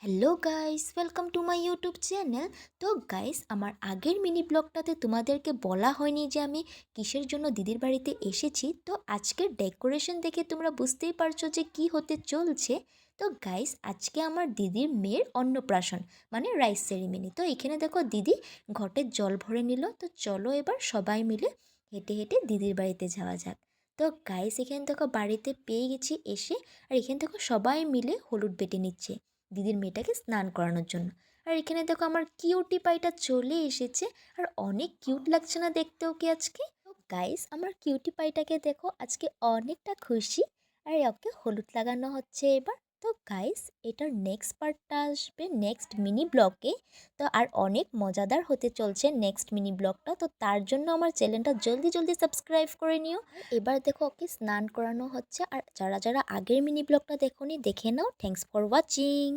Hello guys, welcome to my YouTube channel. তো guys, আমার আগের মিনি ব্লগটাতে তোমাদেরকে বলা হয়নি যে আমি কিসের জন্য দিদির বাড়িতে এসেছি। তো আজকের ডেকোরেশন দেখে তোমরা বুঝতেই পারছো যে কি হতে চলছে। তো গাইস, আজকে আমার দিদির মেয়ের অন্নপ্রাশন, মানে রাইস সেরিমনি। তো এখানে দেখো দিদি ঘটে জল ভরে নিল। তো চলো এবার সবাই মিলে হেঁটে হেঁটে দিদির বাড়িতে যাওয়া যাক। তো গাইস, এখানে দেখো বাড়িতে পেয়ে গেছি এসে। আর এখানে দেখো সবাই মিলে হলুদ বেটে নিচ্ছে দিদির মেয়েটাকে স্নান করানোর জন্য। আর এখানে দেখো আমার কিউটি পাইটা চলে এসেছে। আর অনেক কিউট লাগছে না দেখতে ওকে আজকে? তো গাইস, আমার কিউটি পাইটাকে দেখো আজকে অনেকটা খুশি। আর ওকে হলুদ লাগানো হচ্ছে এবার। তো গাইস, এটার নেক্সট পার্টটা আসবে নেক্সট মিনি ব্লগে। তো আর অনেক মজাদার হতে চলছে নেক্সট মিনি ব্লগটা। তো তার জন্য আমার চ্যানেলটা জলদি জলদি সাবস্ক্রাইব করে নিও। আর এবার দেখো ওকে স্নান করানো হচ্ছে। আর যারা যারা আগের মিনি ব্লগটা দেখোনি দেখে নাও। Thanks for watching.